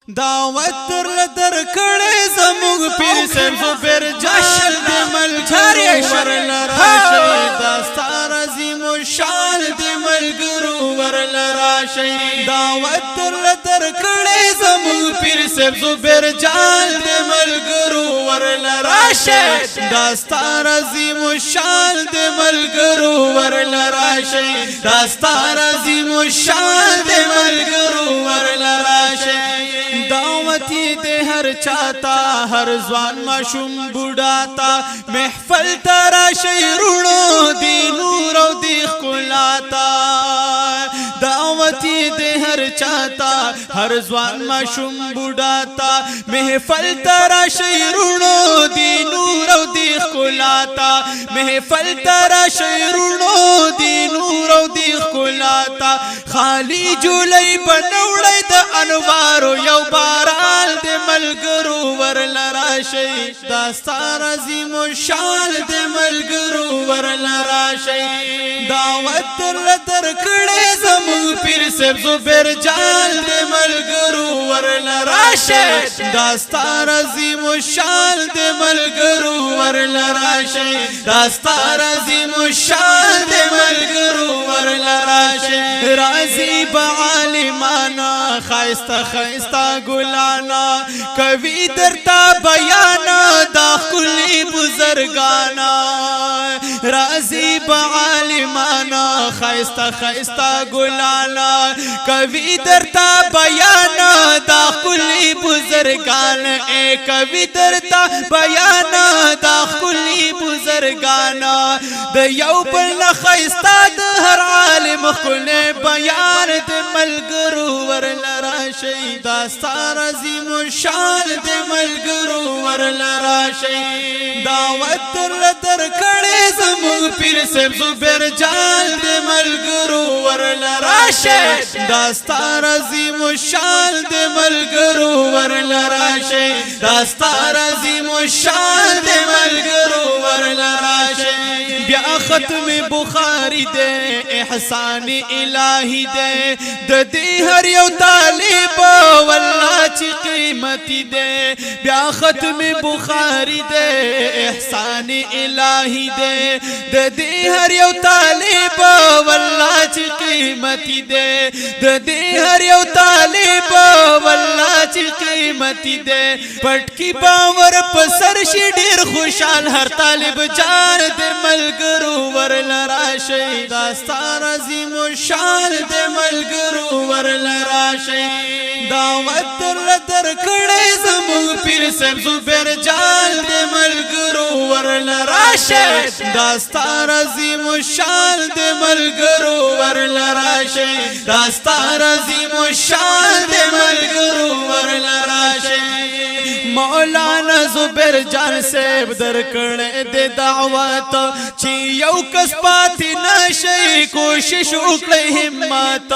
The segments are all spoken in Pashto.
دعوت تر لدر کڑے زموگ پیر سیم زبیر جاشل دی ملگرو ورل راشی داستار عظیم و شان دی ملگرو ورل راشی دعوت تر لدر کڑے زموگ پیر سیم زبیر جال دی ملگرو ورل راشی داستار عظیم و شان دی ملگرو ورل راشی داستار عظیم و شان دی ملگرو ورل راشی دعوتی دے ہر چاہتا ہر زوان معشوم بوڑاتا محفل تارا شیرونو دی نور و دی خلاتا دعوتی دے ہر چاہتا ہر زوان معشوم بوڑاتا محفل تارا شیرونو دی نور و دی خلاتا محفل تارا شیرونو دی نور و دی خلاتا خالی جولی بنوڑی دا انوارو یو بارال دے ملگرو ورل راشی داستار عظیم و شان دے ملگرو ورل راشی دعوت تر لدر کڑے زمون پیر سیب زبیر جال دے ملگرو ورل راشی داستار عظیم و شان دے ملگرو ورل راشی داستار عظیم و شان دے ملگرو ورل راشی رازی بعالمانا خائستا خائستا گلانا کوي درتا بیانا دا خلی بزرگانا رازی بعالمانا خائستا خائستا گلانا کوي درتا بیانا دا خلی بزرگانا اے کوي درتا بیانا دا خلی بزرگانا دا یو بل خائستا دا هر عالم خلی بیان دا ملگرو ورل راشی داستار عظیم و شان دے ملگرو ورل راشی دعوت تر لدر کڑے زمون پیر سیب زبیر جال دے ملگرو ورل راشی داستار عظیم و شان دے ملگرو ورل راشی داستار عظیم و شان دے ملگرو ورل راشی بیا ختم بخاری دے احسان الہی دے ددی ہر یو طالب واللہ چی قیمتی دے بیا ختم بخاری دے احسان الہی دے ددی ہر یو طالب واللہ چی قیمتی دے ددی ہر یو طالب واللہ چی قیمتی دے پٹکی باور پسر شی ډیر خوشحال ہر طالب جان دے ملگرو ورل راشی داستار عظیم و شان دے ملگرو ورل راشی دعوت تر لدر کڑے زمون پیر سیب زبیر جال دے ملگرو ورل راشی داستار عظیم و شان دے ملگرو ورل راشی داستار عظیم و شان دے ملگرو ورل راشی مولانا زبیر جان سیب در کڑے دے دعوت چی یو کس پاتی نشی کوشش اکڑی ہمت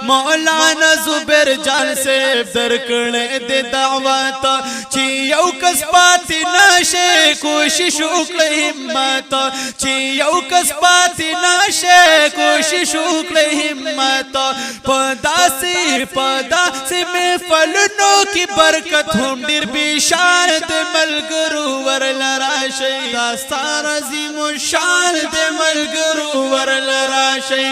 مولانا زبیر جان سیب در کڑے دے دعوت چی یو کس پاتی نشی کوشش اکڑی ہمت چی یو کس پاتی نشی کوشش اکڑی ہمت پدا سی میں فلنو کی برکت ہم ډیر بیشان دے ملگرو ورل راشی داستار عظیم و شان دے ملگرو ورل راشی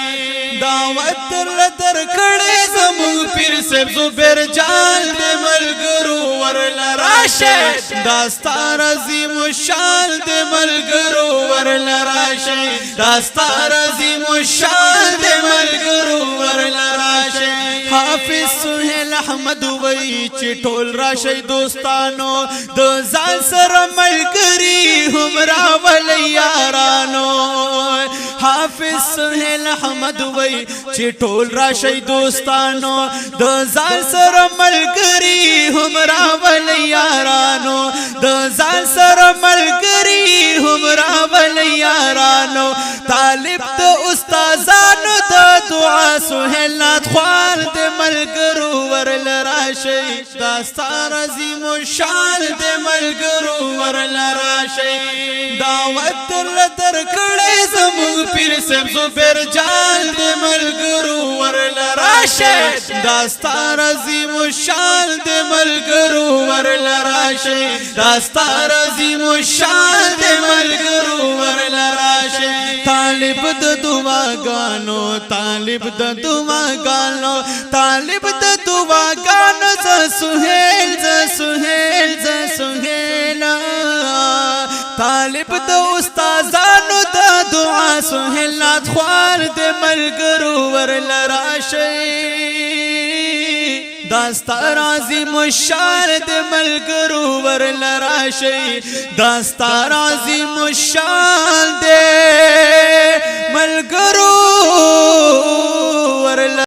دعوت تر لدر کڑے زمون پیر سیب زبیر جال دے ملگرو ورل راشی داستار عظیم و شان دے ملگرو ورل راشی داستار عظیم و شان دے ملگرو ورل راشی حافظ سہیل احمد وی چی ټول راشی دوستانو د ځان سره ملګری هم راولئ یارانو حافظ سہیل احمد وی چی ټول راشی دوستانو د ځان سره ملګری هم راولئ یارانو د ځان سره ملګری هم راولئ یارانو طالب د استادانو د دعا سهیل نات خوال دے ملګرو ورل راشي داستا عظیم الشان دے ملګرو ورل راشي دعوت در کړه زموږ پیر صاحب زبیر جان دے ملګرو ورل راشي داستا عظیم الشان دے ملګرو ورل راشي داستا عظیم الشان دے ملګرو ورل راشي طالب د دعاګانو طالب د دعاګانو طالب د دعاګانو ز سهیل طالب د استادانو د دعا سهیل نات خوال د ملګرو ورل راشي داستا عظیم الشان د ملګرو ورل راشي داستا عظیم الشان د ملګرو ورل